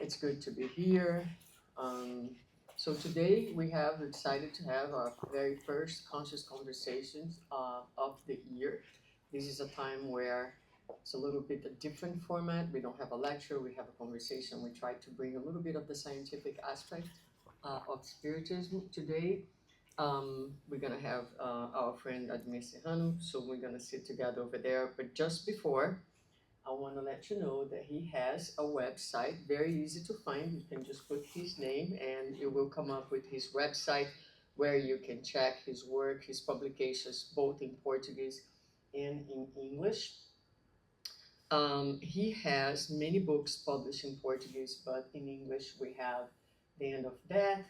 It's good to be here. So today we're excited to have our very first conscious conversations of the year. This is a time where it's a little bit a different format. We don't have a lecture, we have a conversation. We try to bring a little bit of the scientific aspect of spiritism today. We're gonna have our friend Admir Serrano, so we're gonna sit together over there. But just before, I want to let you know that he has a website, very easy to find. You can just put his name and it will come up with his website where you can check his work, his publications, both in Portuguese and in English. He has many books published in Portuguese, but in English we have The End of Death,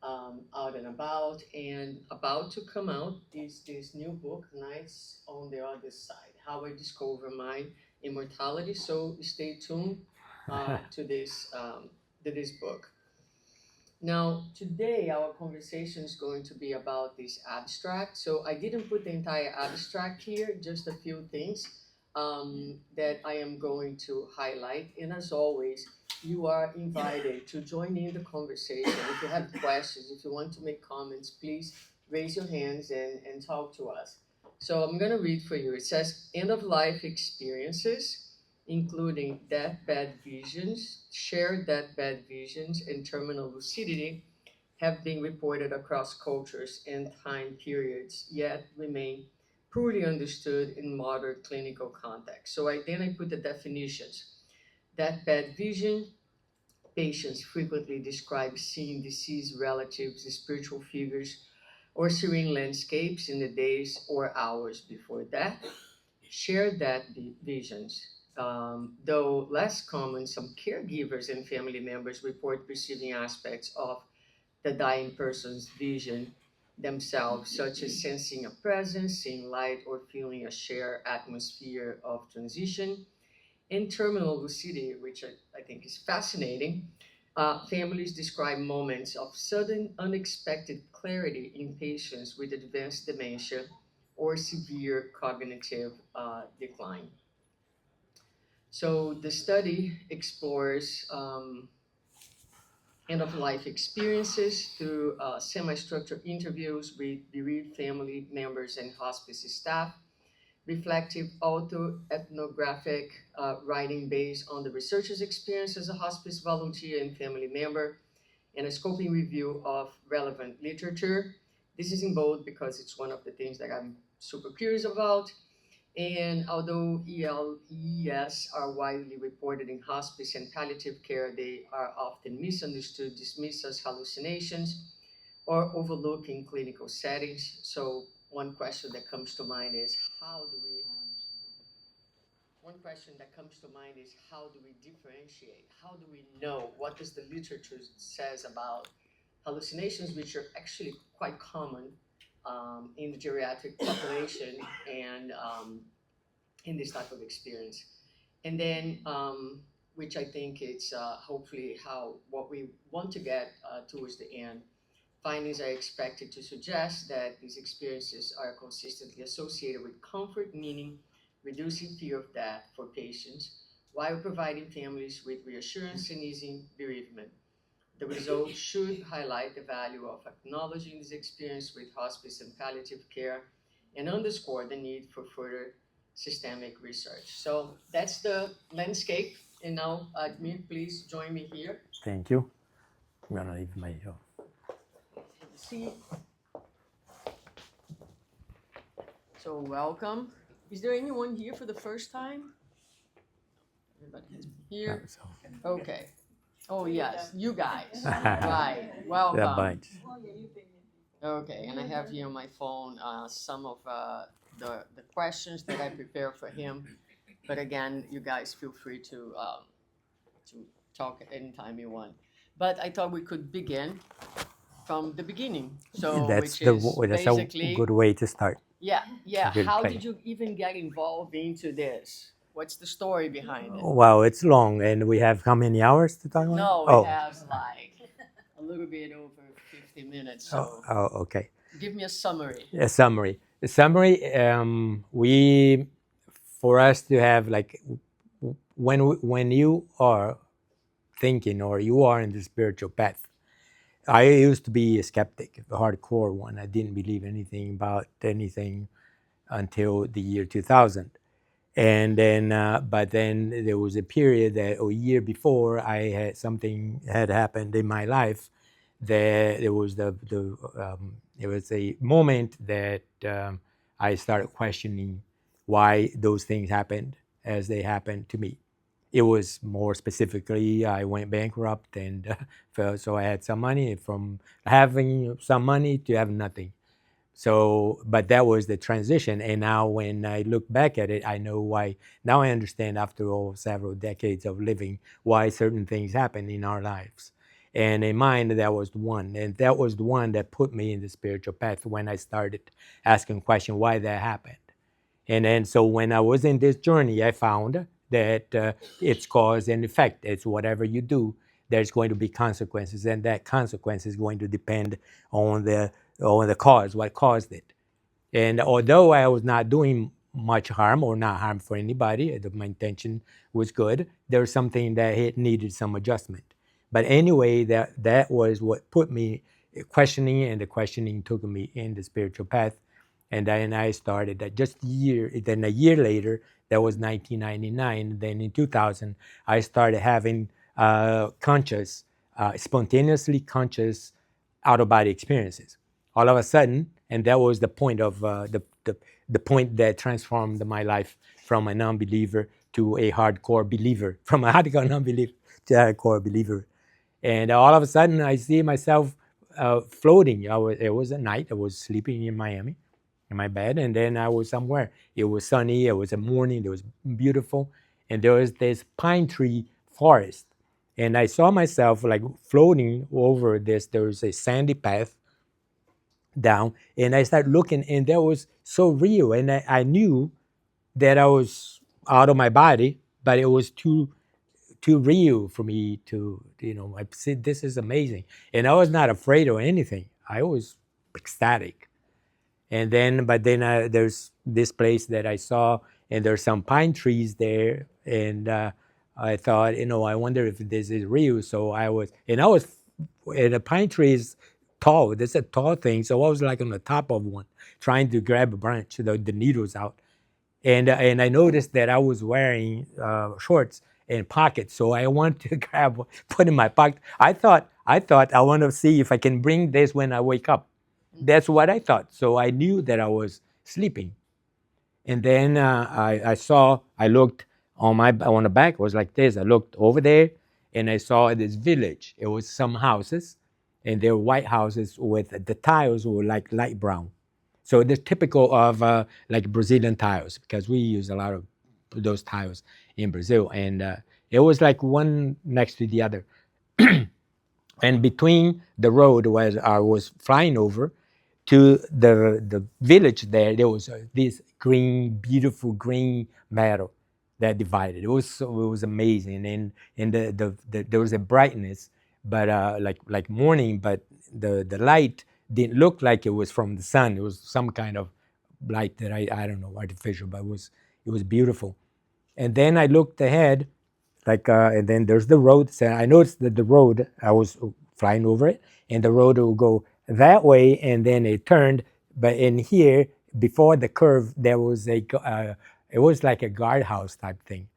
Out and About, and about to come out is this new book, Nights on the Other Side, How I Discover My Immortality. So stay tuned to this book. Now, today our conversation is going to be about this abstract. So I didn't put the entire abstract here, just a few things that I am going to highlight. And as always, you are invited to join in the conversation. If you have questions, if you want to make comments, please raise your hands and talk to us. So I'm going to read for you. It says, end-of-life experiences, including deathbed visions, shared deathbed visions, and terminal lucidity, have been reported across cultures and time periods, yet remain poorly understood in modern clinical context. So then I put the definitions. Deathbed vision, patients frequently describe seeing deceased relatives, spiritual figures, or serene landscapes in the days or hours before death. Shared death visions, though less common, some caregivers and family members report perceiving aspects of the dying person's vision themselves, such as sensing a presence, seeing light, or feeling a shared atmosphere of transition. In terminal lucidity, which I think is fascinating, families describe moments of sudden, unexpected clarity in patients with advanced dementia or severe cognitive decline. So the study explores end-of-life experiences through semi-structured interviews with bereaved family members and hospice staff, reflective auto-ethnographic writing based on the researcher's experience as a hospice volunteer and family member, and a scoping review of relevant literature. This is in bold because it's one of the things that I'm super curious about. And although ELES are widely reported in hospice and palliative care, they are often misunderstood, dismissed as hallucinations, or overlooked in clinical settings. So one question that comes to mind is how do we differentiate? How do we know? What does the literature says about hallucinations, which are actually quite common in the geriatric population and in this type of experience? And then, which I think it's hopefully what we want to get towards the end. Findings are expected to suggest that these experiences are consistently associated with comfort, meaning reducing fear of death for patients, while providing families with reassurance and easing bereavement. The results should highlight the value of acknowledging this experience with hospice and palliative care and underscore the need for further systemic research. So that's the landscape. And now, Admir, please join me here. Thank you. I'm gonna leave my. Have a seat. So welcome. Is there anyone here for the first time? Everybody has been here. Okay. Oh yes, you guys. Right. Welcome. Yeah, bye. Okay, and I have here on my phone some of the questions that I prepared for him. But again, you guys feel free to talk at any time you want. But I thought we could begin from the beginning. So That's that's a good way to start. Yeah. Good How play. did you even get involved into this? What's the story behind it? Wow, it's long, and we have how many hours to talk about? No, we have like a little bit over 50 minutes. So Okay. give me a summary. A summary. The summary. For us to have like when you are thinking or you are in the spiritual path. I used to be a skeptic, a hardcore one. I didn't believe anything about anything until the year 2000. And then, but then there was a period that a year before I had something had happened in my life that there was there was a moment that I started questioning why those things happened as they happened to me. It was more specifically, I went bankrupt, and so I had some money from having some money to have nothing. So, but that was the transition. And now when I look back at it, I know why. Now I understand after all several decades of living why certain things happen in our lives. And in mine, that was the one. And that was the one that put me in the spiritual path when I started asking questions why that happened. And then, so when I was in this journey, I found that it's cause and effect. It's whatever you do, there's going to be consequences, and that consequence is going to depend on the cause, what caused it. And although I was not doing much harm or not harm for anybody, my intention was good, there was something that needed some adjustment. But anyway, that was what put me questioning, and the questioning took me in the spiritual path. And then I started that just then a year later, that was 1999. Then in 2000, I started having spontaneously conscious out-of-body experiences. All of a sudden, and that was the point of the point that transformed my life from a non-believer to a hardcore believer, from a hardcore non-believer to a hardcore believer. And all of a sudden, I see myself floating. It was at night. I was sleeping in Miami, in my bed, and then I was somewhere. It was sunny. It was a morning. It was beautiful, and there was this pine tree forest, and I saw myself like floating over this. There was a sandy path down, and I started looking, and that was so real, and I knew that I was out of my body, but it was too real for me to, I said, this is amazing. And I was not afraid or anything. I was ecstatic. And then, but then there's this place that I saw, and there's some pine trees there, and I thought, I wonder if this is real. So and the pine tree is tall. It's a tall thing. So I was like on the top of one, trying to grab a branch, the needles out. And I noticed that I was wearing shorts and pockets, so I wanted to put in my pocket. I thought I want to see if I can bring this when I wake up. That's what I thought. So I knew that I was sleeping. And then I looked on the back. It was like this. I looked over there, and I saw this village. It was some houses, and they were white houses with the tiles were like light brown. So they're typical of like Brazilian tiles, because we use a lot of those tiles in Brazil. And it was like one next to the other. And between the road where I was flying over to the village there was this beautiful green meadow that divided. It was amazing, and there was a brightness, but like morning, but the light didn't look like it was from the sun. It was some kind of light that I don't know, artificial, but it was beautiful. And then I looked ahead, and then there's the road. So I noticed that the road, I was flying over it, and the road will go that way, and then it turned. But in here, before the curve, there was it was like a guardhouse type thing.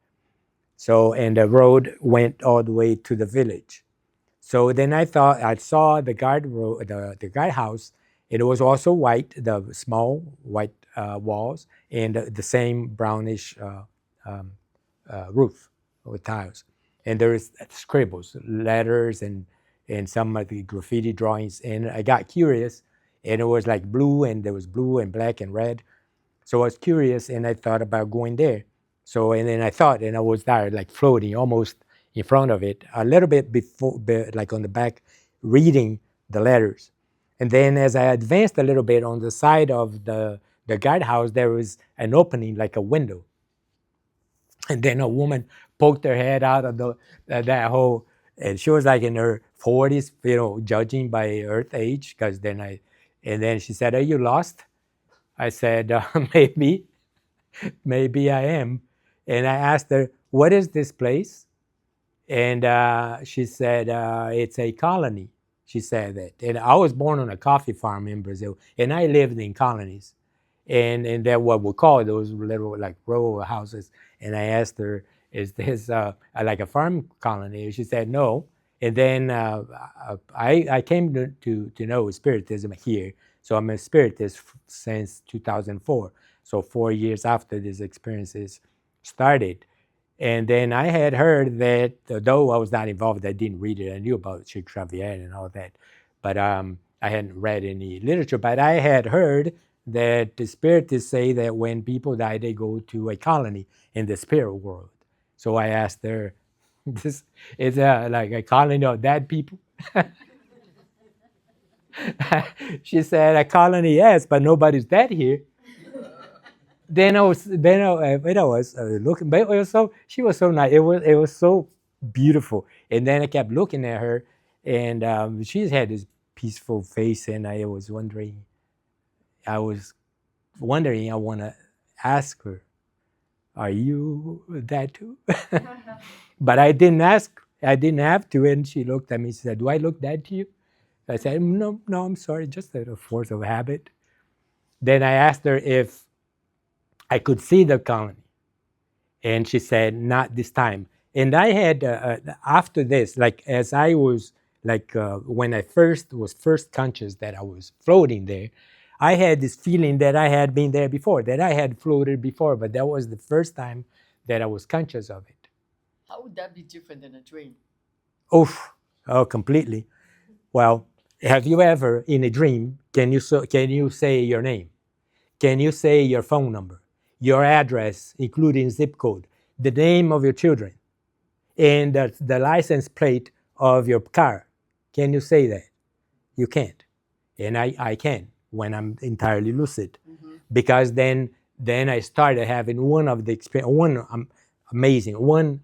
So, and the road went all the way to the village. So then I saw the the guardhouse. It was also white, the small white walls, and the same brownish roof with tiles. And there is scribbles, letters, and some of the graffiti drawings. And I got curious, and it was like blue, and there was blue and black and red. So I was curious, and I thought about going there. So, and then I thought, and I was there like floating almost in front of it, a little bit before, like on the back, reading the letters. And then as I advanced a little bit on the side of the guardhouse, there was an opening, like a window. And then a woman poked her head out of that hole, and she was like in her 40s, judging by Earth age. And then she said, "Are you lost?" I said, maybe I am. And I asked her, "What is this place?" And she said, it's a colony. She said that. And I was born on a coffee farm in Brazil, and I lived in colonies. And they're what we call those little like row houses. And I asked her, is this like a farm colony? She said, no. And then I came to know Spiritism here. So I'm a Spiritist since 2004. So 4 years after these experiences started. And then I had heard that, though I was not involved, I didn't read it. I knew about Chick Xavier and all that. But I hadn't read any literature. But I had heard that the Spiritists say that when people die, they go to a colony in the spirit world. So I asked her, this is like a colony of dead people? She said, a colony, yes, but nobody's dead here. Then I was looking, but it was so, she was so nice. It was so beautiful. And then I kept looking at her, and she had this peaceful face, and I was wondering, I want to ask her, are you that too? But I didn't ask. I didn't have to. And she looked at me. She said, do I look dead to you? I said, no, I'm sorry, just a force of habit. Then I asked her if I could see the colony. And she said, not this time. And I had, after this, like as I was, like when I was first conscious that I was floating there, I had this feeling that I had been there before, that I had floated before, but that was the first time that I was conscious of it. How would that be different than a dream? Oh, completely. Well, have you ever, in a dream, can you say your name? Can you say your phone number, your address, including zip code, the name of your children, and the license plate of your car? Can you say that? You can't. And I can when I'm entirely lucid. Mm-hmm. Because then I started having one of the experience, one amazing, one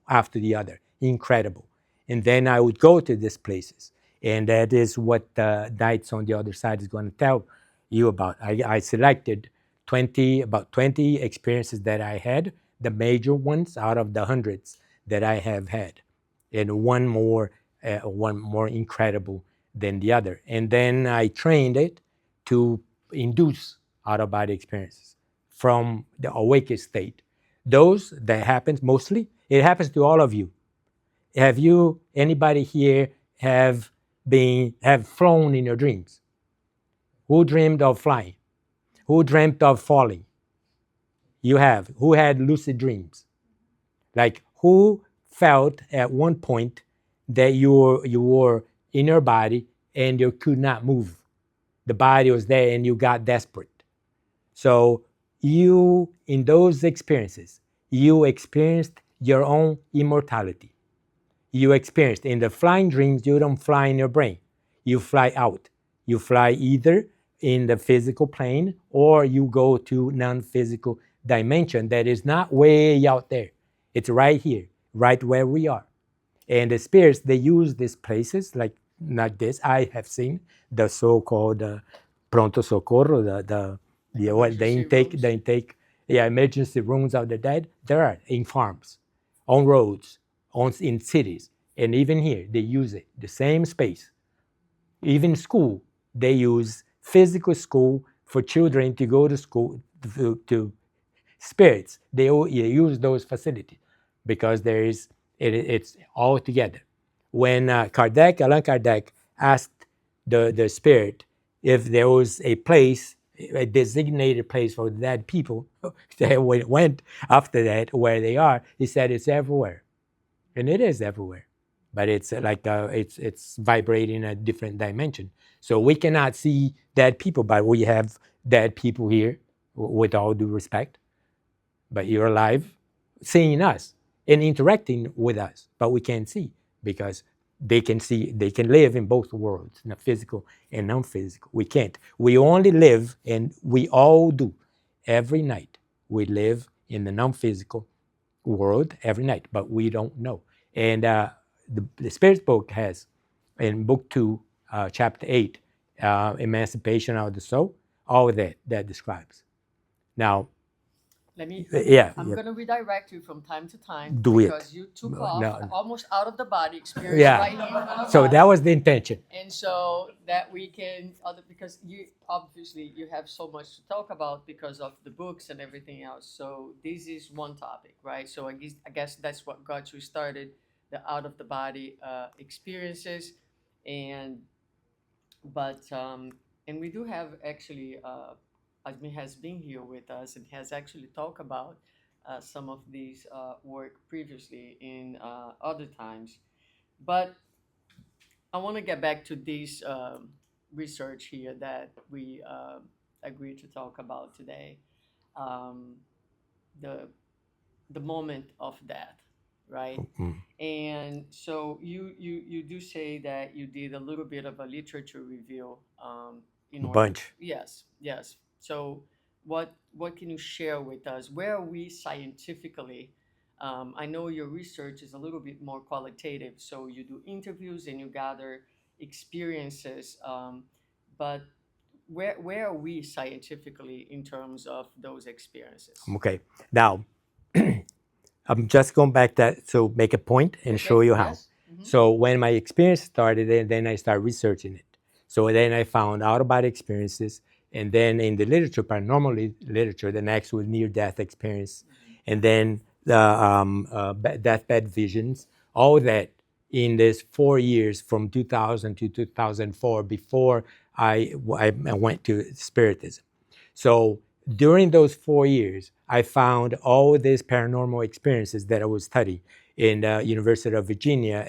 after the other, incredible. And then I would go to these places. And that is what Nights on the Other Side is going to tell you about. I selected about 20 experiences that I had, the major ones out of the hundreds that I have had, and one more incredible than the other. And then I trained it to induce out-of-body experiences from the awakened state. Those that happens mostly, it happens to all of you. Have you, anybody here have flown in your dreams? Who dreamed of flying? Who dreamt of falling? You have. Who had lucid dreams? Like who felt at one point that you were in your body and you could not move? The body was there and you got desperate. So you, in those experiences, you experienced your own immortality. You experienced in the flying dreams, you don't fly in your brain. You fly out. You fly either in the physical plane or you go to non-physical dimension that is not way out there. It's right here, right where we are. And the spirits, they use these places like this. I have seen the so-called pronto socorro, the intake, emergency rooms of the dead. There are in farms, on roads, in cities, and even here they use it. The same space. Even school, they use physical school for children to go to school to spirits. They use those facilities because it's all together. When Allan Kardec asked the spirit if there was a place, a designated place for dead people that went after that where they are, he said it's everywhere, and it is everywhere. But it's like it's vibrating a different dimension. So we cannot see dead people, but we have dead people here, with all due respect. But you're alive, seeing us and interacting with us, but we can't see because they can live in both worlds, in the physical and non-physical. We can't. We only live, and we all do, every night. We live in the non-physical world every night, but we don't know. And the Spirit book has, in book 2, chapter 8, Emancipation of the Soul, all of that describes. Now, I'm going to redirect you from time to time Do because it. you took off No. almost out of the body experience Yeah. right here in the So body. that was the intention. And so that we can, because you obviously you have so much to talk about because of the books and everything else. So this is one topic, right? So I guess that's what got you started, the out of the body experiences, and but and we do have actually Admir has been here with us and has actually talked about some of these work previously in other times, but I want to get back to this research here that we agreed to talk about today. Um, the the moment of death, right? Mm. And so you do say that you did a little bit of a literature review in order. Bunch. Yes. So what can you share with us? Where are we scientifically? I know your research is a little bit more qualitative, so you do interviews and you gather experiences. But where are we scientifically in terms of those experiences? Okay. Now, I'm just going back that so make a point and show you how. Yes. Mhm. So when my experience started, and then I started researching it. So then I found out about experiences, and then in the literature, paranormal literature, the next was near-death experience, and then the deathbed visions. All that in this 4 years from 2000 to 2004 before I went to spiritism. So during those 4 years, I found all these paranormal experiences that I was studying in the University of Virginia.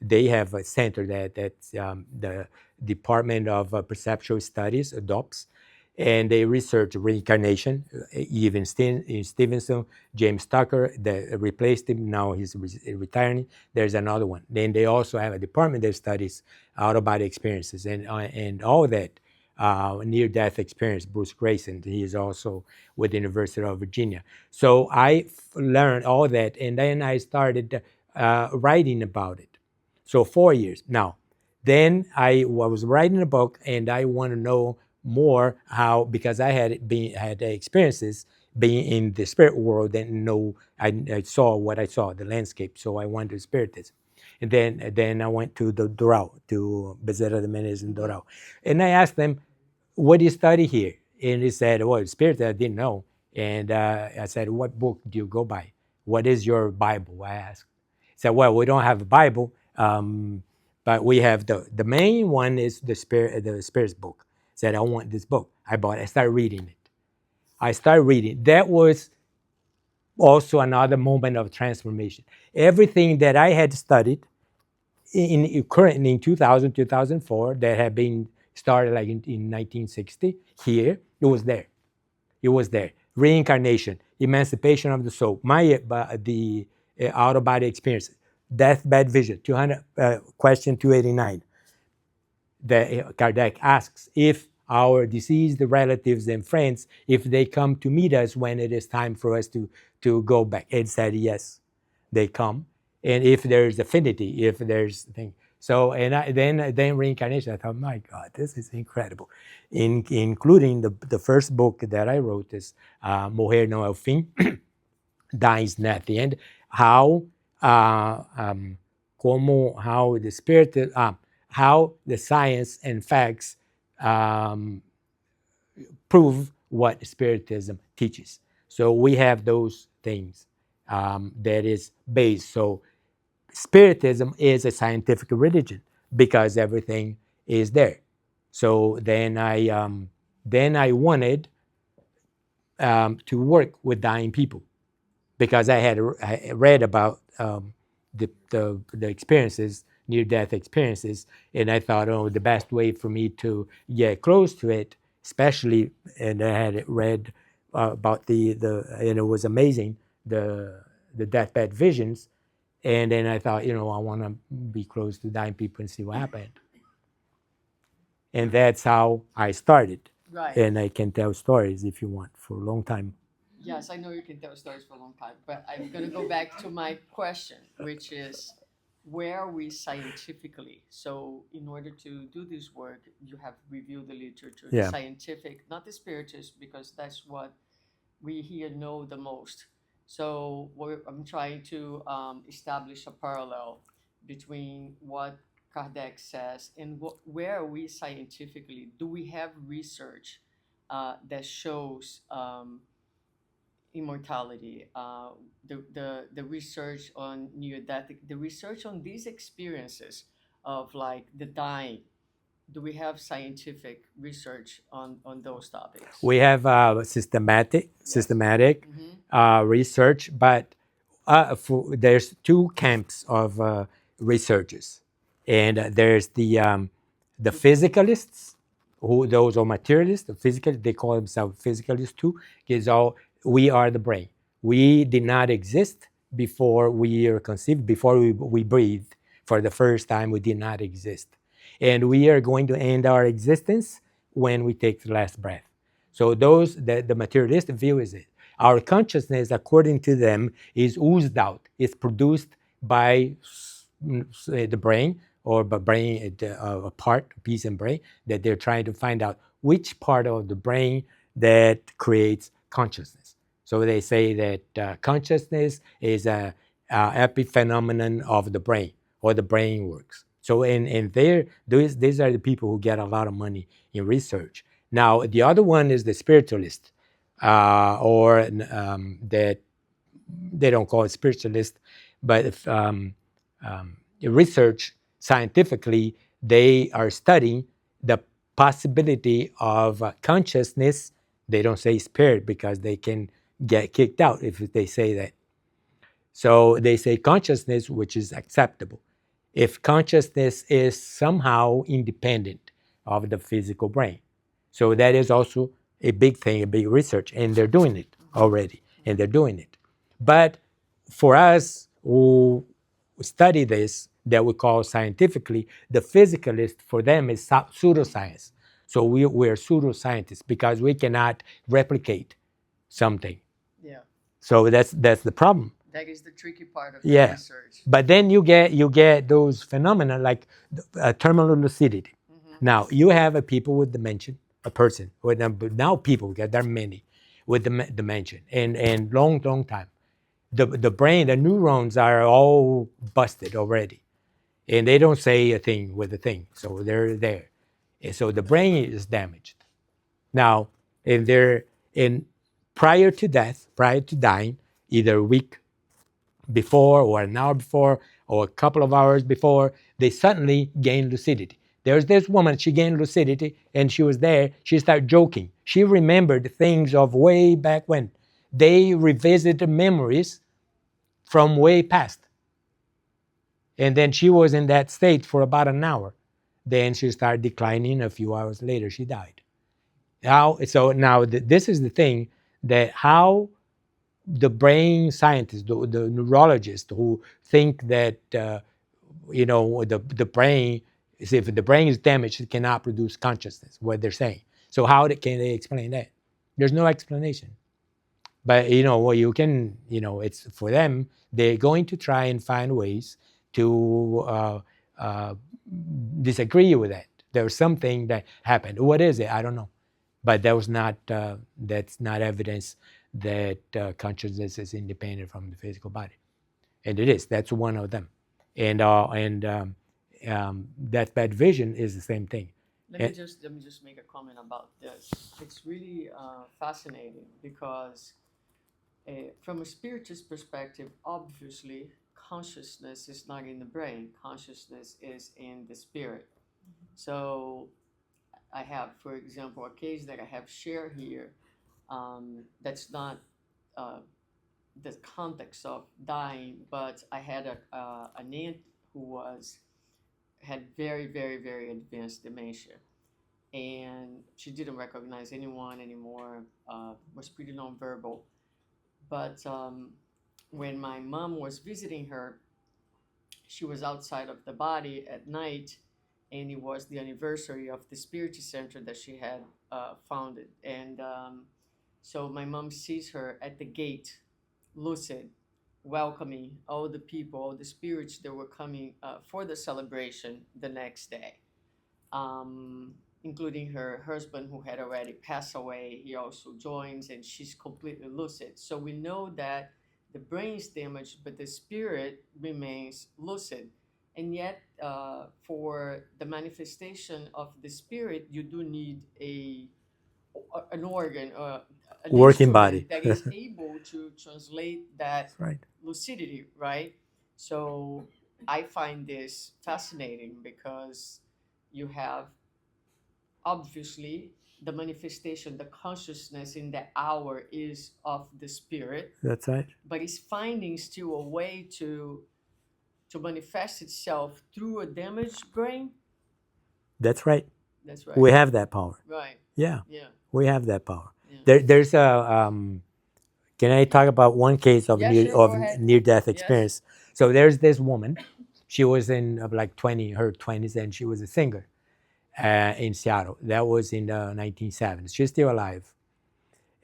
They have a center that's the Department of Perceptual Studies adopts, and they research reincarnation. Even Stevenson, James Tucker, that replaced him. Now he's retiring. There's another one. Then they also have a department that studies out of body experiences and all that near-death experience. Bruce Grayson, he is also with the University of Virginia. So I learned all that, and then I started writing about it. So 4 years. Now, then I was writing a book, and I want to know more how, because I had experiences being in the spirit world and I saw what I saw, the landscape. So I went to spiritism. And then I went to the Doral, to Bezerra de Menezes and Doral. And I asked them, what do you study here? And he said, well, spirit, I didn't know. And I said, what book do you go by? What is your Bible? I asked. He said, well, we don't have a Bible, but we have the main one is the Spirit's book. He said, I want this book. I bought it. I started reading it. That was also another moment of transformation. Everything that I had studied currently in 2000, 2004, that had been started like in 1960, here, it was there. It was there. Reincarnation, emancipation of the soul, the out-of-body experience, deathbed vision, question 289. Kardec asks if our deceased relatives and friends, if they come to meet us when it is time for us to go back. It said yes, they come. And if there's affinity, if there's thing. So, then reincarnation, I thought, my God, this is incredible. Including the first book that I wrote is Morrer Não É o Fim, Dying's Not the End. How the spirit, how the science and facts prove what spiritism teaches. So we have those things that is based. So spiritism is a scientific religion because everything is there. So then I wanted to work with dying people because I had read about the experiences, near-death experiences, and I thought, oh, the best way for me to get close to it, especially, and I had read about and it was amazing, the deathbed visions, and then I thought, I want to be close to dying people and see what happened. And that's how I started. Right. And I can tell stories if you want for a long time. Yes, I know you can tell stories for a long time, but I'm going to go back to my question, which is where are we scientifically? So, in order to do this work, you have reviewed the literature, the Yeah. scientific, not the spiritist, because that's what we here know the most. So I'm trying to establish a parallel between what Kardec says and where are we scientifically. Do we have research that shows immortality? The research on near death, the research on these experiences of like the dying. Do we have scientific research on those topics? We have systematic research, but there's two camps of researchers, and there's the physicalists, who those are materialists. The physical, they call themselves physicalists too. Because we are the brain. We did not exist before we are conceived. Before we breathed for the first time, we did not exist, and we are going to end our existence when we take the last breath. So the materialistic view is it. Our consciousness, according to them, is oozed out. It's produced by the brain, or by brain, a part, a piece in brain, that they're trying to find out which part of the brain that creates consciousness. So they say that consciousness is a epiphenomenon of the brain, or the brain works. So these are the people who get a lot of money in research. Now, the other one is the spiritualist, or that they don't call it spiritualist, but if, research scientifically, they are studying the possibility of consciousness. They don't say spirit because they can get kicked out if they say that. So they say consciousness, which is acceptable. If consciousness is somehow independent of the physical brain. So that is also a big thing, a big research, and they're doing it already, and they're doing it. But for us who study this, that we call scientifically, the physicalist, for them is pseudoscience. So we're pseudoscientists because we cannot replicate something. Yeah. So that's the problem. That is the tricky part of the research. But then you get those phenomena like terminal lucidity. Now you have a people with dementia, a person with now people, because there are many with dementia, and long time. The brain, the neurons are all busted already, and they don't say a thing with a thing, so they're there. And so the brain is damaged. Now, and they're in prior to death, prior to dying, either a week before or an hour before or a couple of hours before, they suddenly gain lucidity. There's this woman, she gained lucidity, and she was there, she started joking. She remembered things of way back when. They revisited memories from way past. And then she was in that state for about an hour. Then she started declining. A few hours later, she died. Now this is the thing, that how the brain scientists, the neurologists who think that the brain is, if the brain is damaged, it cannot produce consciousness. What they're saying. So how can they explain that? There's no explanation. But you can, it's for them. They're going to try and find ways to disagree with that. There's something that happened. What is it? I don't know. But that's not evidence that consciousness is independent from the physical body, and it is. That's one of them, and that bad vision is the same thing. Let me just make a comment about this. It's really fascinating because from a spiritist perspective, obviously consciousness is not in the brain. Consciousness is in the spirit. So I have, for example, a case that I have shared here. That's not the context of dying, but I had an aunt who had very, very, very advanced dementia, and she didn't recognize anyone anymore. Was pretty nonverbal, but when my mom was visiting her, she was outside of the body at night, and it was the anniversary of the Spiritist Center that she had founded. And so my mom sees her at the gate, lucid, welcoming all the people, all the spirits that were coming for the celebration the next day. including her husband who had already passed away. He also joins, and she's completely lucid. So we know that the brain is damaged, but the spirit remains lucid. And yet, for the manifestation of the spirit, you do need an organ, an Working instrument body. that is able to translate that Right. lucidity, right? So I find this fascinating because you have obviously the manifestation, the consciousness in that hour is of the spirit, That's right. but it's finding still a way to manifest itself through a damaged brain. That's right. That's right. We have that power. Right. Yeah, Yeah. we have that power. Yeah. There's a. Can I talk about one case of Yeah, sure, go ahead. near-death Yes. experience? So there's this woman. She was in like her 20s, and she was a singer in Seattle. That was in the 1970s. She's still alive,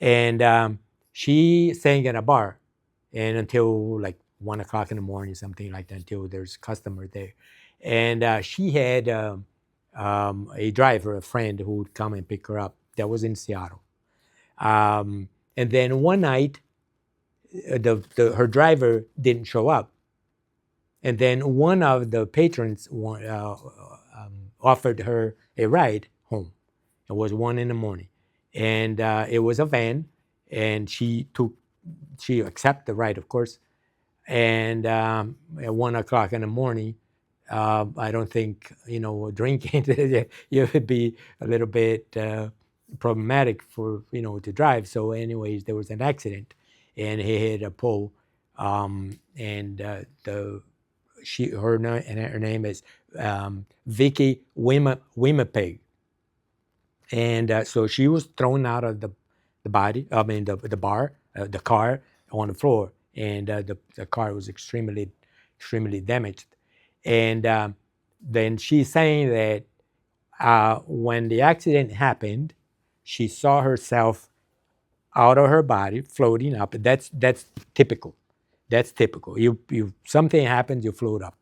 and she sang at a bar, and until like 1 o'clock in the morning, something like that, until there's customer there, and she had a driver, a friend who would come and pick her up. That was in Seattle, and then one night, her driver didn't show up, and then one of the patrons offered her a ride home. It was 1 a.m, and it was a van, and she accepted the ride, of course. And at 1 o'clock in the morning, I don't think drinking you would be a little bit problematic for to drive. So, anyways, there was an accident, and he hit a pole, and her name is Vicky Wimapeg, and so she was thrown out of the body. I mean the car on the floor, and the car was extremely damaged. And then she's saying that when the accident happened, she saw herself out of her body, floating up. That's typical. That's typical. You something happens, you float up.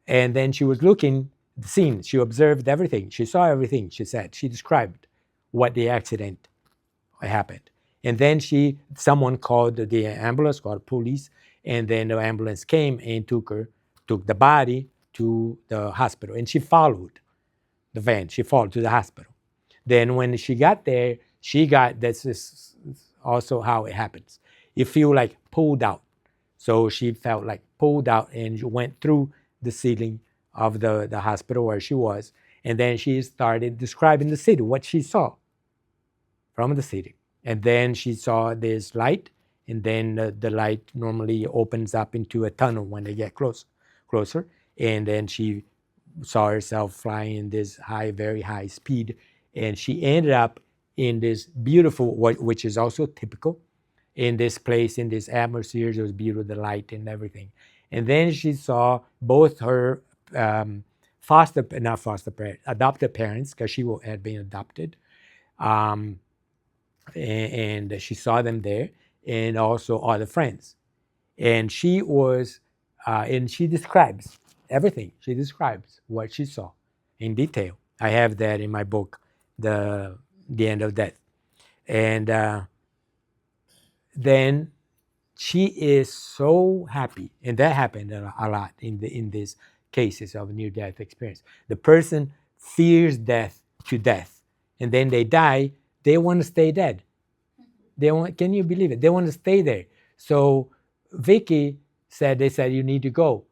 And then she was looking at the scene. She observed everything. She saw everything. She said she described what the accident happened. And then someone called the ambulance, called police, and then the ambulance came and took the body to the hospital. And she followed the van. She followed to the hospital. Then when she got there, this is also how it happens. You feel like pulled out. So she felt like pulled out and went through the ceiling of the hospital where she was. And then she started describing the city, what she saw from the city. And then she saw this light, and then the light normally opens up into a tunnel when they get closer. And then she saw herself flying in this very high speed. And she ended up in this beautiful, which is also typical, in this place, in this atmosphere. It was beautiful, the light and everything. And then she saw both her adopted parents, because she had been adopted, and she saw them there, and also other friends. And she was, and she describes everything. She describes what she saw in detail. I have that in my book, The End of Death. And then she is so happy, and that happened a lot in these cases of near-death experience. The person fears death to death, and then they die. They want to stay dead. Can you believe it? They want to stay there. So Vicky said, they said, you need to go.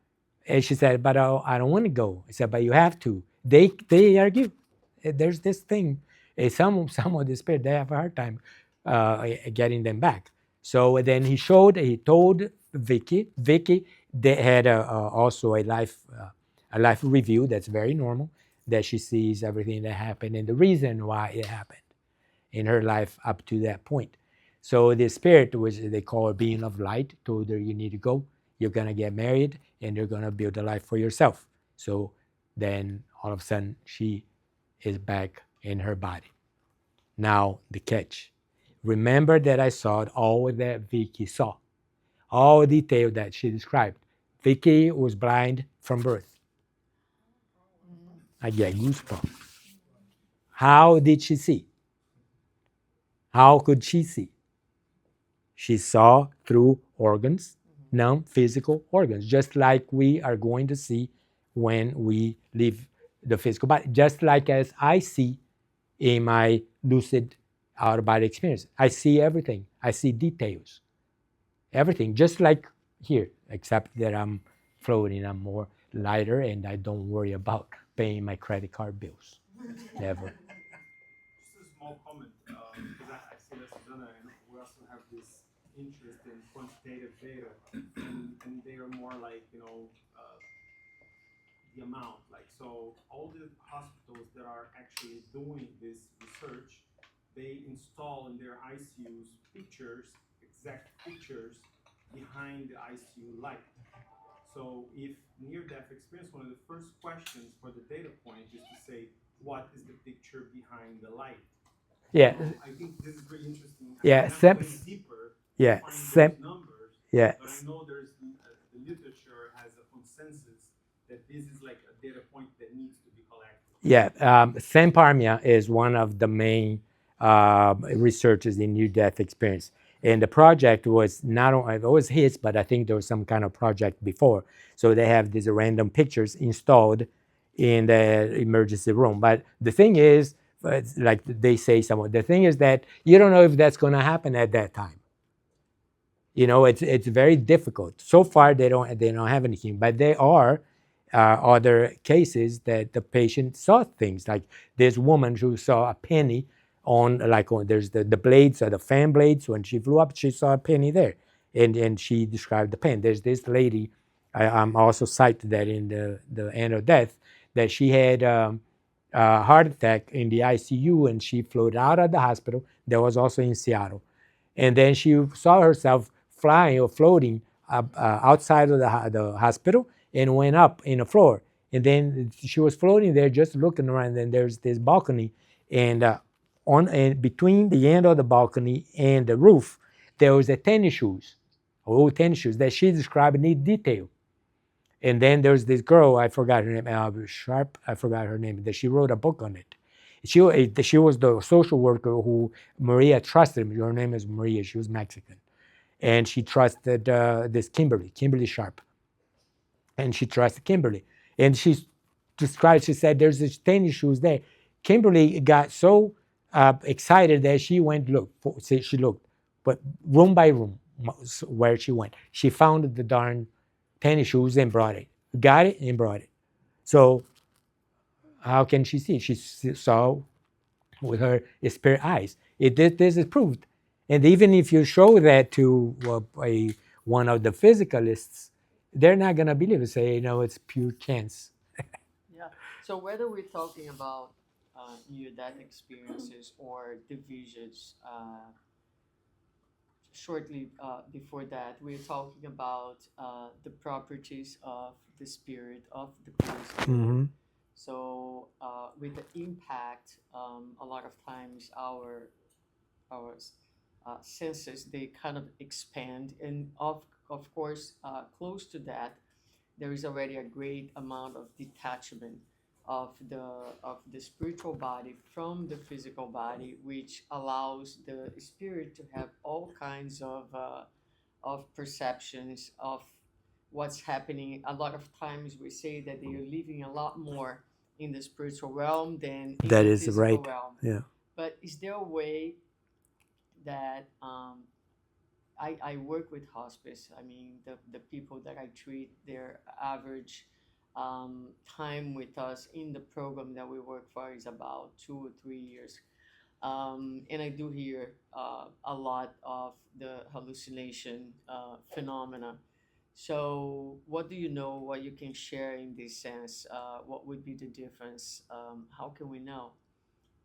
And she said, but I don't want to go. I said, but you have to. They argue. There's this thing. Some of the spirit, they have a hard time getting them back. So then he told Vicky. Vicky, they had also a life review that's very normal, that she sees everything that happened and the reason why it happened in her life up to that point. So the spirit, which they call a being of light, told her, you need to go. You're going to get married, and you're going to build a life for yourself. So then all of a sudden, she is back in her body. Now, the catch. Remember that I saw all that Vicky saw, all detail that she described. Vicky was blind from birth. I get goosebumps. How did she see? How could she see? She saw through organs, non-physical organs, just like we are going to see when we leave the physical body, just like as I see in my lucid out-of-body experience. I see everything. I see details, everything, just like here, except that I'm floating, I'm more lighter, and I don't worry about paying my credit card bills. Never. Just a small comment, because I see that Suzana, and we also have this interest in quantitative data, and they are more like, the amount. Like, so all the hospitals that are actually doing this research, they install in their ICUs pictures, exact pictures behind the ICU light. So if near-death experience, one of the first questions for the data point is to say, what is the picture behind the light? Yeah. I think this is really interesting. Yeah. I have to go deeper Yeah. to find those numbers. Yeah. But I know there's the literature has a consensus that this is like a data point that needs to be collected. Yeah. Sam Parmia is one of the main researchers in near-death experience. And the project was not only, it was his, but I think there was some kind of project before. So they have these random pictures installed in the emergency room. But the thing is, like they say somewhere, the thing is that you don't know if that's going to happen at that time. It's very difficult. So far, they don't have anything, but there are other cases that the patient saw things. Like this woman who saw a penny there's the blades or the fan blades. When she flew up, she saw a penny there, and she described the pen. There's this lady, I'm also cited that in the end of death, that she had a heart attack in the ICU, and she flew out of the hospital. That was also in Seattle, and then she saw herself flying or floating outside of the hospital and went up in the floor. And then she was floating there just looking around, and there's this balcony, and between the end of the balcony and the roof, there was old tennis shoes that she described in detail. And then there's this girl, I forgot her name, Sharp, I forgot her name, that she wrote a book on it. She was the social worker who Maria trusted. Her name is Maria, she was Mexican. And she trusted this Kimberly Sharp. And she trusted Kimberly. And she said, there's this tennis shoes there. Kimberly got so excited that she went she looked, but room by room where she went. She found the darn tennis shoes and brought it. Got it and brought it. So how can she see? She saw with her spirit eyes. This is proved. And even if you show that to one of the physicalists, they're not going to believe it. Say, it's pure chance. Yeah. So whether we're talking about near-death experiences or the visions, shortly before that, we're talking about the properties of the spirit of the person. Mm-hmm. So with the impact, a lot of times our senses, they kind of expand, and of course close to that, there is already a great amount of detachment of the spiritual body from the physical body, which allows the spirit to have all kinds of perceptions of what's happening. A lot of times we say that they are living a lot more in the spiritual realm than in That the is physical right. realm. Yeah. But is there a way that I work with hospice? I mean, the people that I treat, their average time with us in the program that we work for is about 2 or 3 years. And I do hear a lot of the hallucination phenomena. So, what do you know? What you can share in this sense? What would be the difference? How can we know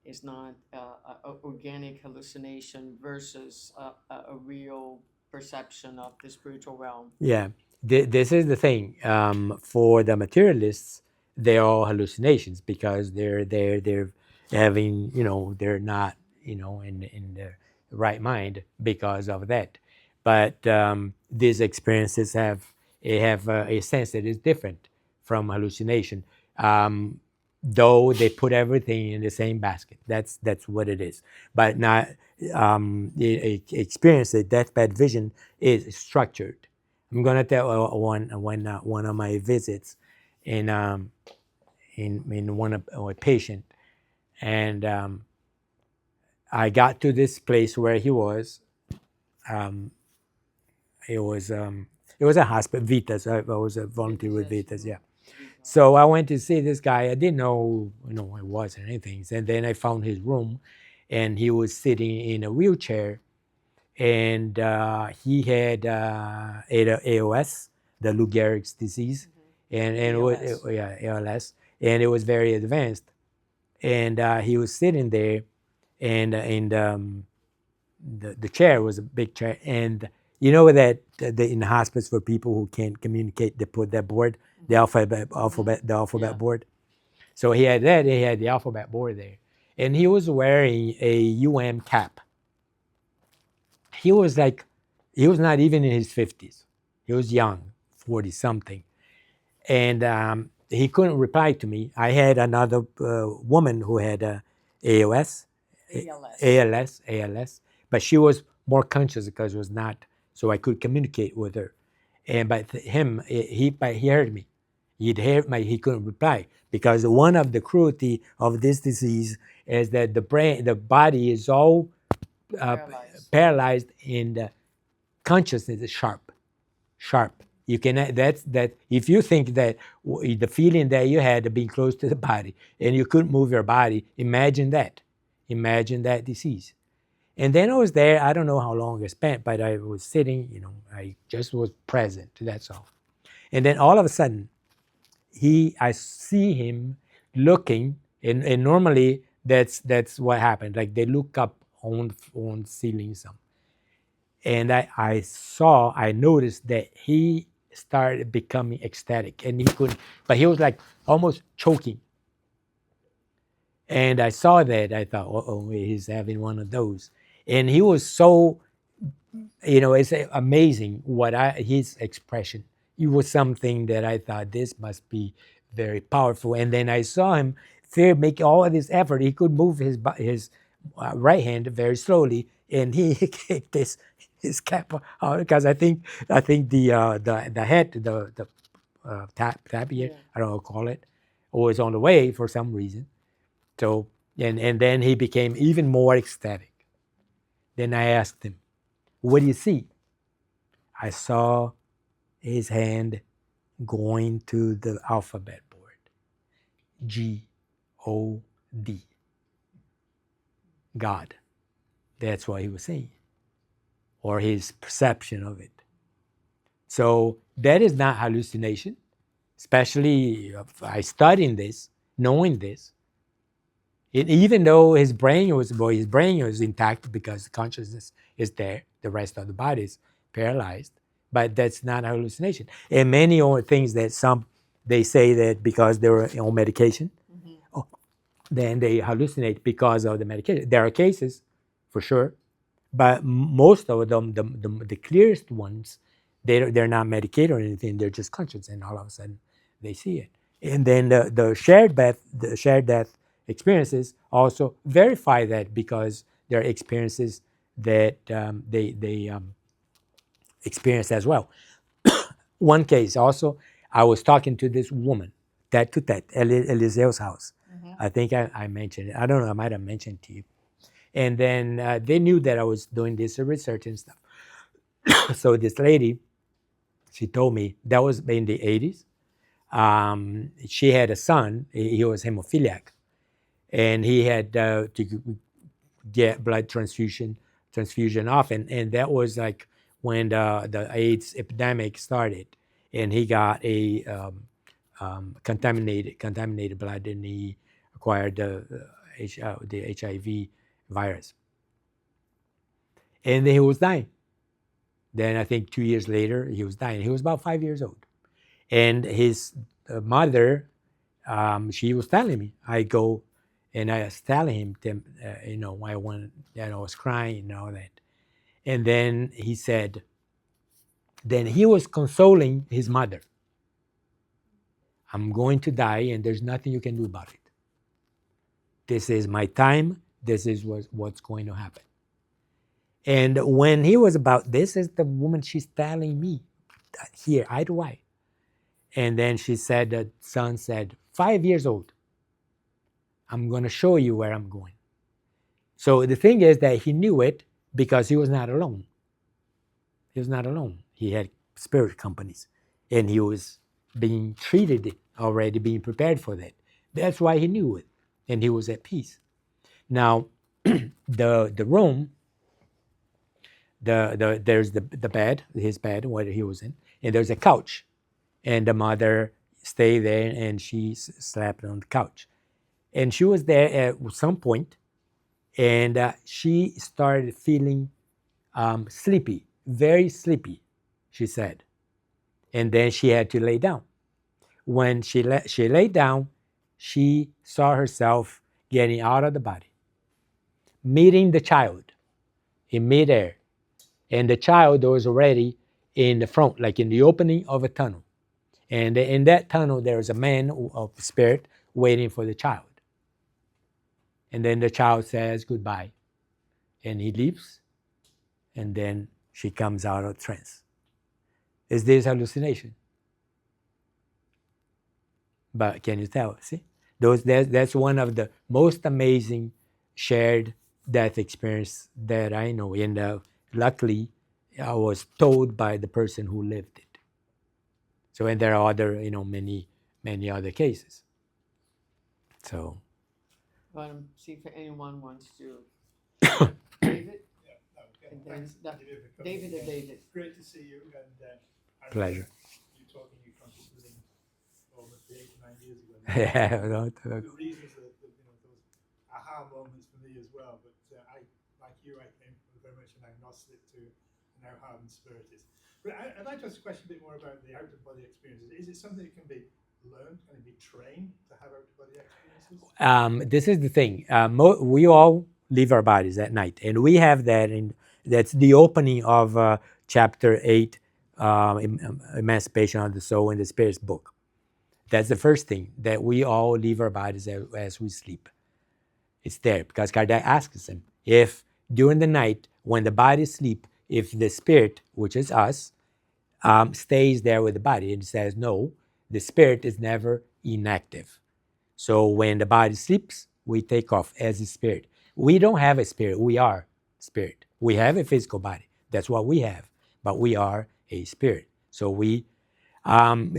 it's not a organic hallucination versus a real perception of the spiritual realm? Yeah. This is the thing. For the materialists, they're all hallucinations because they're having, they're not, in their right mind because of that. But these experiences have a sense that is different from hallucination. though they put everything in the same basket. That's what it is. But not the experience, the deathbed vision is structured. I'm gonna tell one of my visits in one of a patient, and I got to this place where he was. Um, it was a hospital, Vitas. I was a volunteer with Vitas, yeah. So I went to see this guy. I didn't know, who he was or anything. And then I found his room, and he was sitting in a wheelchair, and he had AOS, the Lou Gehrig's disease, and ALS. ALS, and it was very advanced. And he was sitting there, and the chair was a big chair, and you know that in the hospice for people who can't communicate, they put that board, the alphabet Yeah. board. So he had that. He had the alphabet board there, and he was wearing a cap. He was not even in his 50s. He was young, 40 something, and he couldn't reply to me. I had another woman who had AOS, ALS, but she was more conscious because it was not, so I could communicate with her. And but he heard me. He couldn't reply because one of the cruelty of this disease is that the body is all paralyzed, and the consciousness is sharp. You can that if you think that the feeling that you had of being close to the body and you couldn't move your body, imagine that disease. And then I was there. I don't know how long I spent, but I was sitting. I just was present. That's all. And then all of a sudden, I see him looking, and normally that's what happened. Like they look up on ceiling some, and I noticed that he started becoming ecstatic, and he couldn't, but he was like almost choking. And I saw that. I thought, oh, he's having one of those. And he was so, it's amazing his expression. It was something that I thought this must be very powerful. And then I saw him make all of this effort. He could move his right hand very slowly, and he kicked his cap out because I think the head, the tap here, I don't know what to call it, was on the way for some reason. So and then he became even more ecstatic. Then I asked him, "What do you see?" I saw his hand going to the alphabet board. God. God. That's what he was saying, or his perception of it. So that is not hallucination, especially I studying this, knowing this. Even though his brain was intact because consciousness is there, the rest of the body is paralyzed, but that's not hallucination. And many things that they say that because they were on medication, then they hallucinate because of the medication. There are cases, for sure, but most of them, the clearest ones, they're not medicated or anything. They're just conscious, and all of a sudden they see it. And then the shared death experiences also verify that because they're experiences that they experience as well. One case also, I was talking to this woman, tete to tete, Eliseo's house. I think I mentioned it. I don't know, I might have mentioned to you. And then they knew that I was doing this research and stuff. So this lady, she told me, that was in the 80s. She had a son, he was hemophiliac, and he had to get blood transfusion often. And that was like when the AIDS epidemic started, and he got a contaminated blood, and he acquired the HIV virus. And then he was dying. Then I think 2 years later, he was dying. He was about 5 years old. And his mother, she was telling me, I go, and I was telling him, I wanted, I was crying and all that. And then he said, then he was consoling his mother. I'm going to die, and there's nothing you can do about it. This is my time. This is what's going to happen. And when he was about, this is the woman she's telling me here, eye to eye. And then she said, the son said, 5 years old, I'm going to show you where I'm going. So the thing is that he knew it because he was not alone. He was not alone. He had spirit companies, and he was being treated already, being prepared for that. That's why he knew it, and he was at peace. Now, the room, there's the bed, his bed, where he was in, and there's a couch, and the mother stayed there, and she slept on the couch, and she was there at some point, and she started feeling sleepy, very sleepy, she said, and then she had to lay down. When she lay down, she saw herself getting out of the body, meeting the child in midair. And the child was already in the front, like in the opening of a tunnel. And in that tunnel, there was a man of spirit waiting for the child. And then the child says goodbye. And he leaves. And then she comes out of trance. Is this hallucination? But can you tell? See? That's one of the most amazing shared death experience that I know. And luckily, I was told by the person who lived it. So, and there are other, many other cases. So, But see if anyone wants to. David? And then David or David? Great to see you, and pleasure. You talking, you conscious living almost 8 to 9 years ago. Yeah, The reasons that those aha moments for me as well. But I, like you, I came very much an agnostic to now hardened spiritist. But I'd like to ask a question a bit more about the out-of-body experiences. Is it something that can be learned? Can it be trained to have out-of-body experiences? This is the thing. We all leave our bodies at night, and we have that. That's the opening of chapter 8, Emancipation of the Soul in the Spirit's book. That's the first thing, that we all leave our bodies as we sleep. It's there because Kardec asks him if during the night when the body sleep, if the spirit, which is us, stays there with the body. And he says, no, the spirit is never inactive. So when the body sleeps, we take off as a spirit. We don't have a spirit. We are spirit. We have a physical body. That's what we have. But we are a spirit. So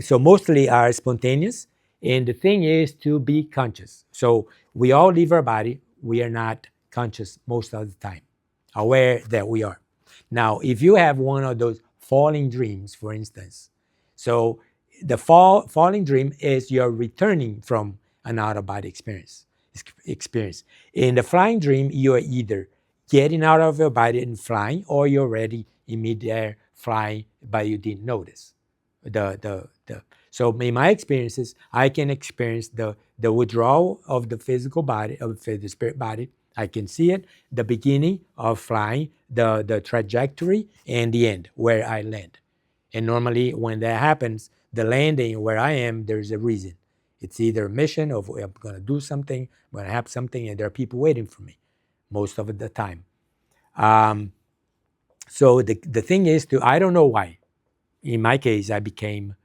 so mostly are spontaneous. And the thing is to be conscious. So we all leave our body. We are not conscious most of the time, aware that we are. Now, if you have one of those falling dreams, for instance, so the falling dream is you're returning from an out-of-body experience. In the flying dream, you're either getting out of your body and flying, or you're already in midair flying, but you didn't notice. So in my experiences, I can experience the withdrawal of the physical body, of the spirit body. I can see it, the beginning of flying, the trajectory, and the end, where I land. And normally when that happens, the landing where I am, there's a reason. It's either a mission of I'm going to do something, I'm going to have something, and there are people waiting for me most of the time. So the thing is I don't know why. In my case, I became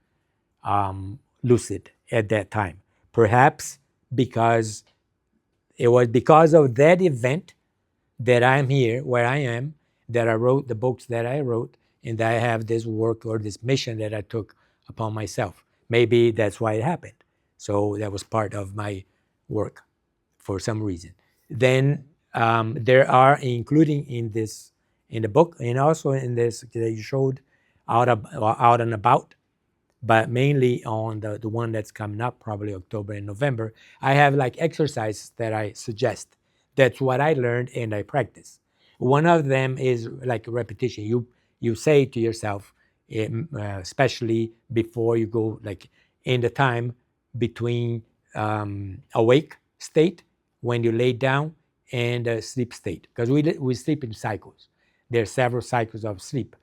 lucid at that time. Perhaps because it was because of that event that I'm here where I am, that I wrote the books that I wrote, and that I have this work or this mission that I took upon myself. Maybe that's why it happened. So that was part of my work for some reason. Then there are, including in the book, and also in this that you showed out and about, but mainly on the one that's coming up, probably October and November, I have like exercises that I suggest. That's what I learned and I practice. One of them is like repetition. You say to yourself, especially before you go, like in the time between awake state, when you lay down, and sleep state, because we sleep in cycles. There are several cycles of sleep.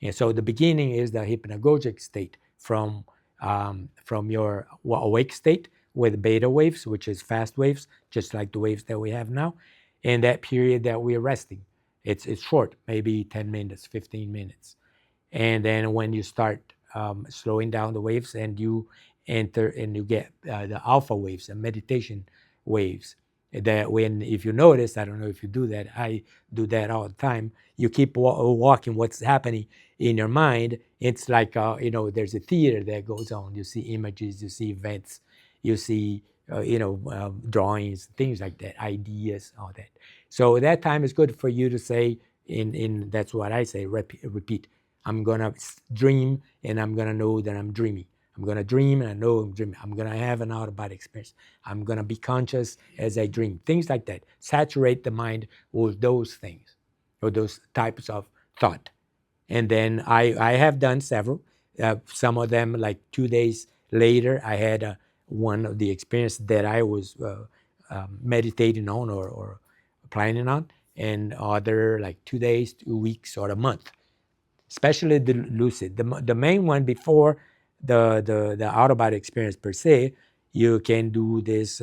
And so the beginning is the hypnagogic state from your awake state, with beta waves, which is fast waves, just like the waves that we have now. And that period that we're resting, it's short, maybe 10 minutes, 15 minutes. And then when you start slowing down the waves and you enter and you get the alpha waves, the meditation waves, that when, if you notice, I don't know if you do that, I do that all the time, you keep walking what's happening in your mind. It's like, there's a theater that goes on. You see images, you see events, you see, drawings, things like that, ideas, all that. So that time is good for you to say, that's what I say, repeat. I'm going to dream and I'm going to know that I'm dreaming. I'm going to dream and I know I'm dreaming. I'm going to have an out-of-body experience. I'm going to be conscious as I dream. Things like that. Saturate the mind with those things or those types of thought. And then I have done several. Some of them, like 2 days later, I had one of the experience that I was meditating on or planning on, and other like 2 days, 2 weeks, or a month. Especially the lucid. The main one before the out-of-body experience per se, you can do this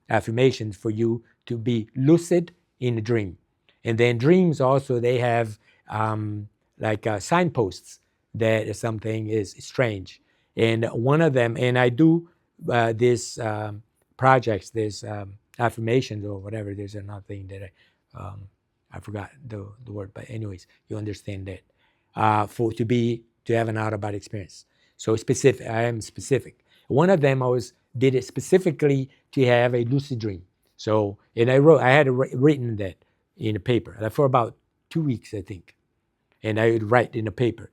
affirmations for you to be lucid in a dream. And then dreams also, they have like signposts that something is strange. And one of them, and I do this projects, this affirmations or whatever, there's another thing that I forgot the word, but anyways, you understand that. To have an out-of-body experience. So specific, I am specific. One of them did it specifically to have a lucid dream. So, and I had written that in a paper for about 2 weeks, I think. And I would write in a paper.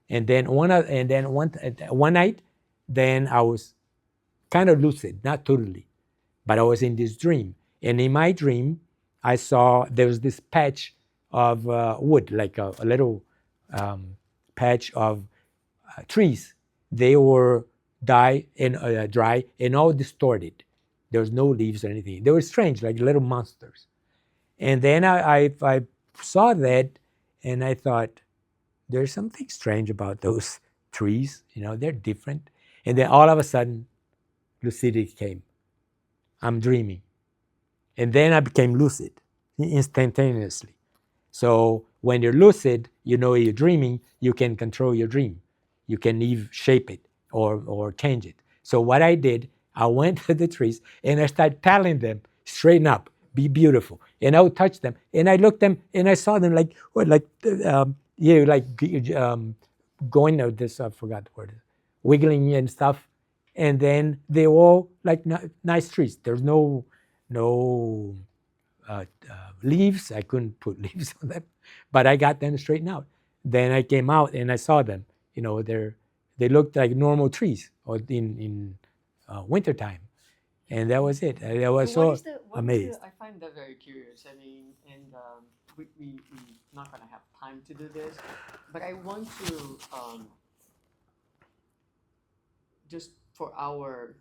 And then one night, then I was kind of lucid, not totally, but I was in this dream. And in my dream, I saw there was this patch of wood, like a little patch of trees. They were dry and all distorted. There was no leaves or anything. They were strange, like little monsters. And then I saw that, and I thought, there's something strange about those trees. They're different. And then all of a sudden, lucidity came. I'm dreaming. And then I became lucid instantaneously. So when you're lucid, you're dreaming, you can control your dream. You can even shape it or change it. So what I did, I went to the trees and I started telling them, straighten up, be beautiful. And I would touch them. And I looked them and I saw them going out this, I forgot the word, wiggling and stuff. And then they were all like nice trees. There's no leaves. I couldn't put leaves on them, but I got them straightened out. Then I came out and I saw them. They looked like normal trees or in wintertime. And that was it. I was so amazed. I find that very curious. I mean, and we're not going to have time to do this, but I want to just for our,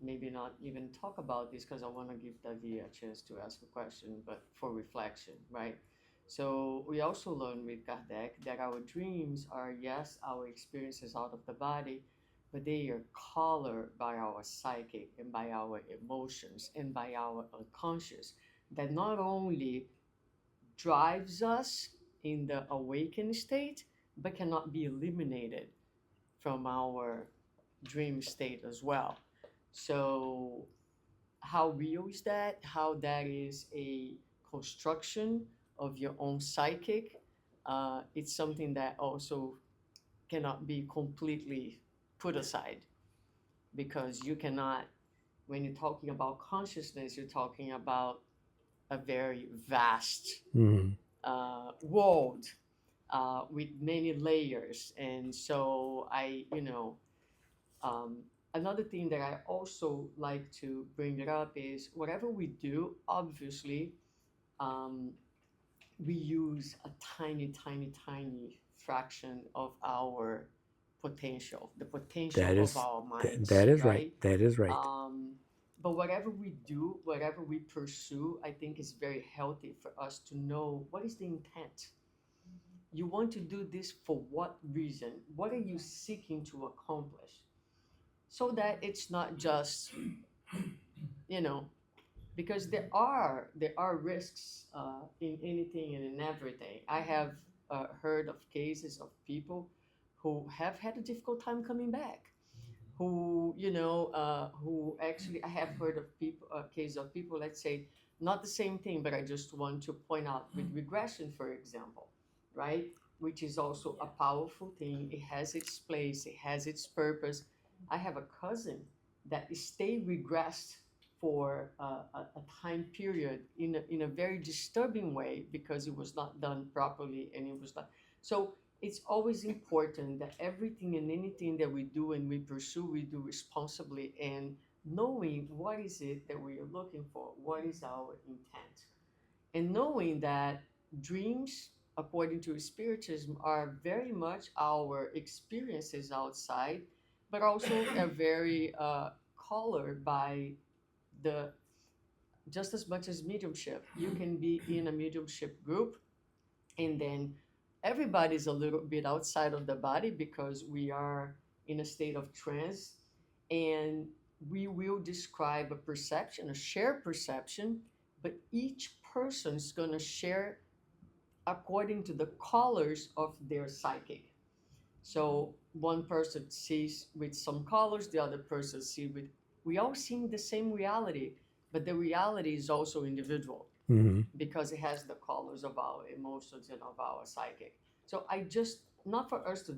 maybe not even talk about this because I want to give Davi a chance to ask a question, but for reflection, right? So we also learned with Kardec that our dreams are, yes, our experiences out of the body, but they are colored by our psychic and by our emotions and by our unconscious that not only drives us in the awakened state, but cannot be eliminated from our dream state as well. So how real is that? How that is a construction of your own psychic? It's something that also cannot be completely put aside because you cannot, when you're talking about consciousness, you're talking about a very vast world with many layers. And so another thing that I also like to bring it up is whatever we do, obviously, we use a tiny, tiny, tiny fraction of our potential, the potential of our minds. That is right. That is right. But whatever we do, whatever we pursue, I think is very healthy for us to know what is the intent. You want to do this for what reason? What are you seeking to accomplish? so that it's not just, you know, because there are risks in anything and in everything. I have heard of cases of people who have had a difficult time coming back, who actually, I have heard of people, case of people, let's say, not the same thing, but I just want to point out with regression, for example, right? Which is also a powerful thing. It has its place, it has its purpose. I have a cousin that stayed regressed for a time period in a very disturbing way because it was not done properly and it was not. So it's always important that everything and anything that we do and we pursue, we do responsibly and knowing what is it that we are looking for, what is our intent, and knowing that dreams, according to spiritism, are very much our experiences outside, but also are very colored by the just as much as mediumship. You can be in a mediumship group and then everybody's a little bit outside of the body because we are in a state of trance, and we will describe a perception, a shared perception, but each person is going to share according to the colors of their psychic. So one person sees with some colors, the other person sees with. We all see the same reality, but the reality is also individual Mm-hmm. because it has the colors of our emotions and of our psychic. So I just, not for us to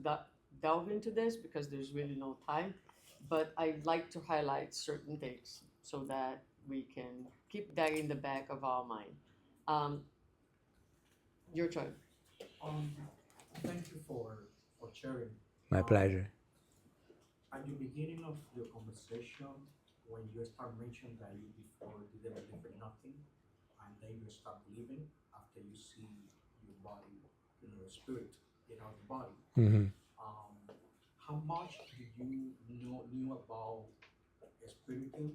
delve into this because there's really no time, but I'd like to highlight certain things so that we can keep that in the back of our mind. Um, your turn. Um, Thank you for sharing. My pleasure. At the beginning of the conversation, when you start mentioning that you before didn't believe in nothing, and then you start believing after you see your body, spirit get out of the body. Mm-hmm. Um, how much did you knew about spiritism,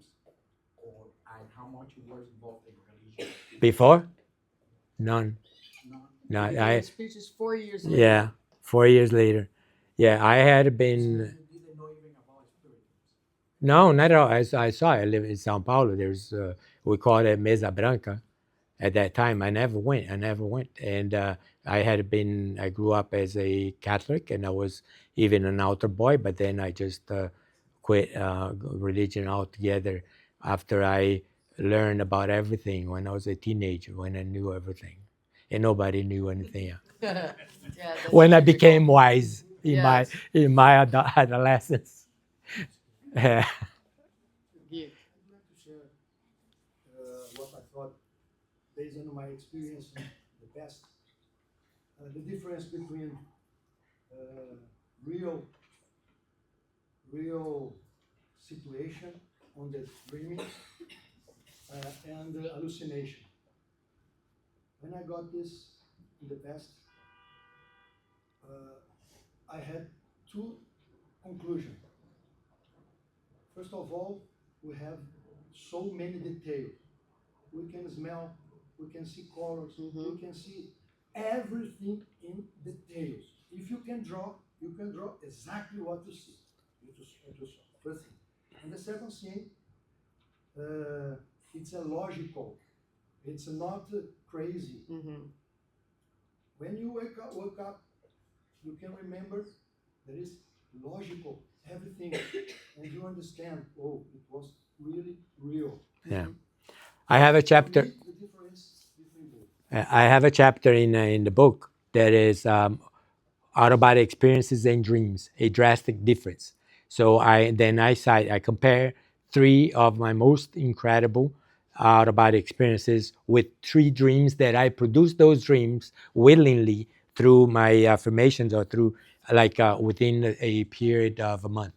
or and how much you were involved in religion? Before? None. None. No, You became a species 4 years later. yeah, 4 years later. Yeah, I had So been, you didn't know even about spiritism. no, not at all. I saw, I live in Sao Paulo. There's, we call it Mesa Branca. At that time, I never went. And I grew up as a Catholic and I was even an altar boy, but then I just quit religion altogether after I learned about everything when I was a teenager, when I knew everything. And nobody knew anything else. Yeah, that's When I typical. became wise Yes. in my adolescence. Yeah. Give. I'd like to share what I thought, based on my experience, the best, the difference between real situation on the dreaming and the hallucination. When I got this in the past, I had two conclusions. First of all, we have so many details. We can smell, we can see colors, we can see everything in details. If you can draw exactly what you see. First thing. And the second thing, it's a logical. It's not crazy. When you wake up, you can remember there is logical everything, and you understand. Oh, it was really real. Yeah. I have a chapter. For me, the difference between both. I have a chapter in the book that is out-of-body experiences and dreams, a drastic difference. So I compare three of my most incredible out-of-body experiences with three dreams that I produced those dreams willingly through my affirmations or through within a period of a month.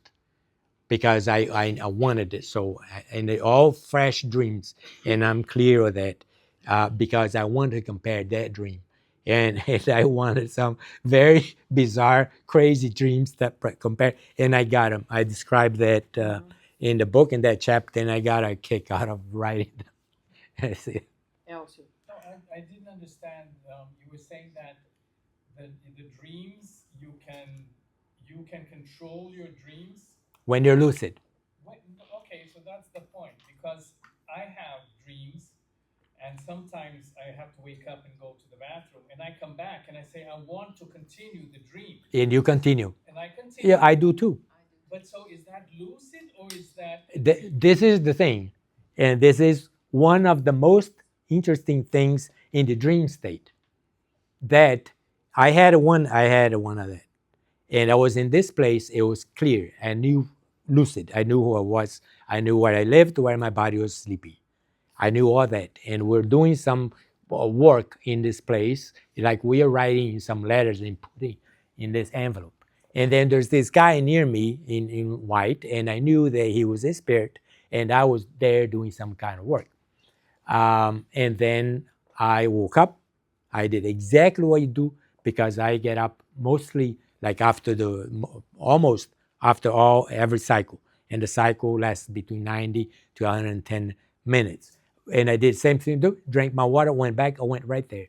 Because I wanted it so, and they're all fresh dreams, and I'm clear of that because I wanted to compare that dream, and I wanted some very bizarre, crazy dreams that compare, and I got them. I described that in the book in that chapter, and I got a kick out of writing them. Elsie. No, I didn't understand. You were saying that the dreams you can control your dreams. When you're lucid. that's the point, because I have dreams, and sometimes I have to wake up and go to the bathroom, and I come back and I say, I want to continue the dream. And you continue. And I continue. Yeah, I do too. But so is that lucid or is that? This is the thing. And this is one of the most interesting things in the dream state. That I had one of that. And I was in this place, it was clear. I knew lucid. I knew who I was. I knew where I lived, where my body was sleepy. I knew all that. And we're doing some work in this place, like we are writing some letters and putting in this envelope. And then there's this guy near me in white, and I knew that he was a spirit, and I was there doing some kind of work. And then I woke up. I did exactly what you do, because I get up mostly like almost after every cycle. And the cycle lasts between 90 to 110 minutes. And I did the same thing, drank my water, went back, I went right there.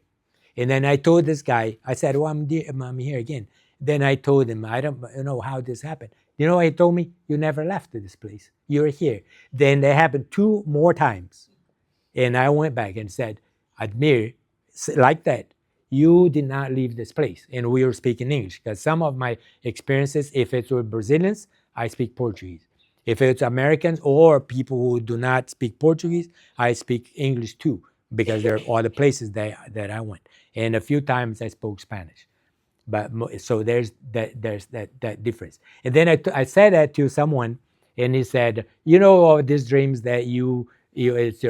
And then I told this guy, I said, well, I'm here again. Then I told him, I don't know how this happened. You know what he told me? You never left this place. You're here. Then it happened 2 more times. And I went back and said, Admir, like that, you did not leave this place. And we were speaking English, because some of my experiences, if it's with Brazilians, I speak Portuguese. If it's Americans or people who do not speak Portuguese, I speak English too, because there are other places that I went. And a few times I spoke Spanish. But so there's that difference. And then I said that to someone, and he said, you know, all these dreams that it's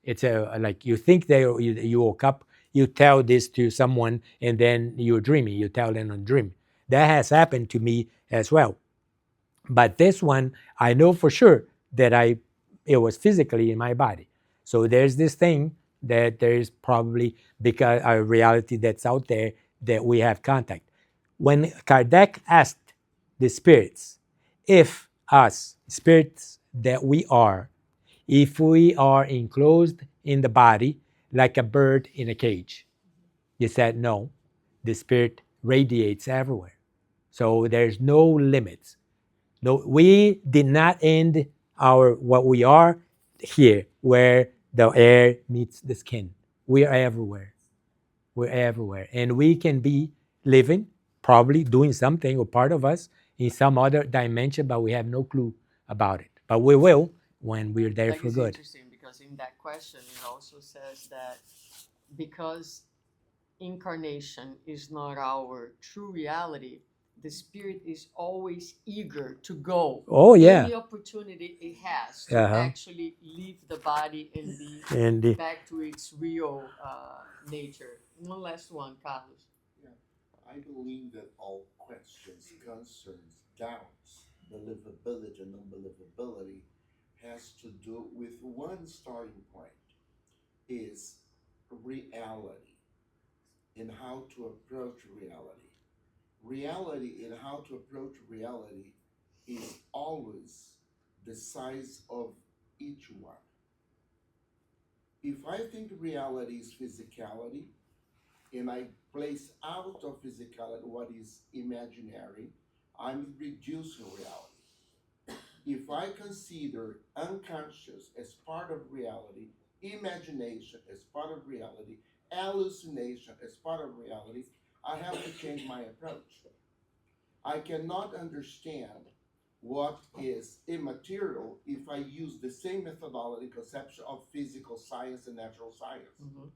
it's like you think you woke up, you tell this to someone, and then you're dreaming. You tell them a dream. That has happened to me as well. But this one, I know for sure that it was physically in my body. So there's this thing that there is probably because a reality that's out there that we have contact. When Kardec asked the spirits, if us, spirits that we are, if we are enclosed in the body like a bird in a cage, he said no, the spirit radiates everywhere. So there's no limits. No, we did not end what we are here, where the air meets the skin. We are everywhere. We're everywhere. And we can be living, probably doing something, or part of us, in some other dimension, but we have no clue about it. But we will when we're there for good. It's interesting because in that question, it also says that because incarnation is not our true reality, the spirit is always eager to go. Oh, yeah. Any opportunity it has to actually leave the body and be back to its real nature. One last one, Carlos. Yeah, I believe that all questions, concerns, doubts, believability, and unbelievability has to do with one starting point, is reality and how to approach reality. Reality and how to approach reality is always the size of each one. If I think reality is physicality, and I place out of physicality what is imaginary, I'm reducing reality. If I consider unconscious as part of reality, imagination as part of reality, hallucination as part of reality, I have to change my approach. I cannot understand what is immaterial if I use the same methodology conception of physical science and natural science. Mm-hmm.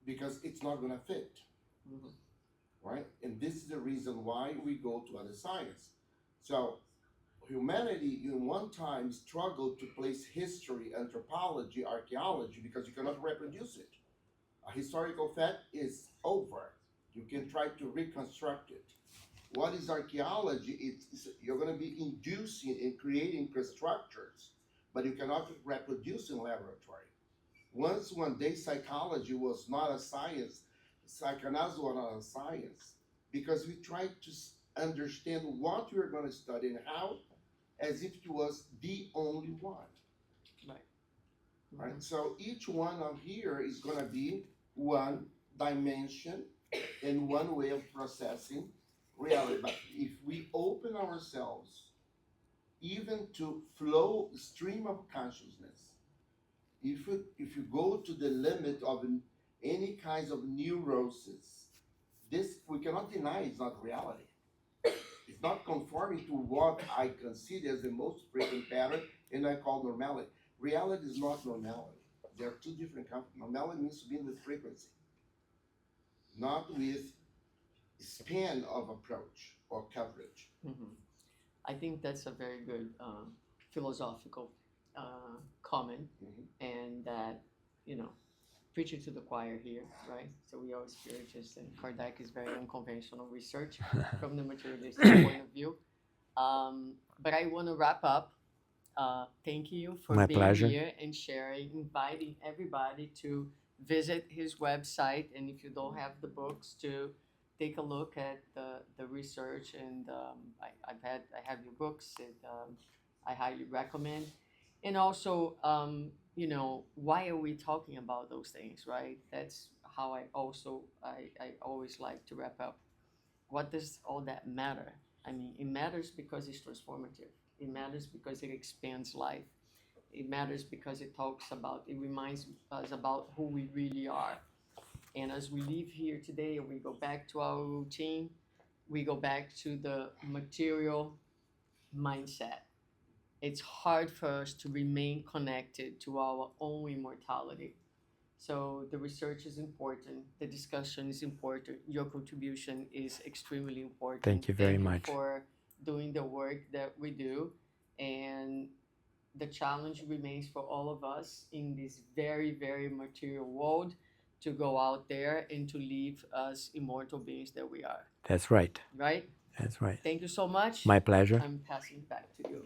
Because it's not going to fit. Mm-hmm. Right? And this is the reason why we go to other science. So humanity in one time struggled to place history, anthropology, archaeology, because you cannot reproduce it. A historical fact is over. You can try to reconstruct it. What is archaeology? You're going to be inducing and creating structures, but you cannot reproduce in laboratory. Once one day psychology was not a science, psychoanalysis was not a science, because we tried to understand what we were going to study and how, as if it was the only one. Right. Mm-hmm. Right. So each one of here is going to be one dimension and one way of processing reality. But if we open ourselves even to flow stream of consciousness. If you go to the limit of any kinds of neurosis, this we cannot deny it's not reality. It's not conforming to what I consider as the most frequent pattern and I call normality. Reality is not normality. There are two different concepts. Normality means to be with frequency, not with span of approach or coverage. Mhm. I think that's a very good philosophical comment, and that, you know, preaching to the choir here, right? So we are spiritists, and Kardec is very unconventional research from the materialistic point of view. But I want to wrap up. Thank you for My being pleasure. here and sharing, inviting everybody to visit his website, and if you don't have the books, to take a look at the research. And I have your books, and I highly recommend. And also, you know, why are we talking about those things, right? That's how I always like to wrap up. What does all that matter? I mean, it matters because it's transformative. It matters because it expands life. It matters because it reminds us about who we really are. And as we leave here today and we go back to our routine, we go back to the material mindset. It's hard for us to remain connected to our own immortality. So the research is important, the discussion is important, your contribution is extremely important. Thank you very much. For doing the work that we do. And the challenge remains for all of us in this very, very material world to go out there and to live as immortal beings that we are. That's right. Right? That's right. Thank you so much. My pleasure. I'm passing back to you.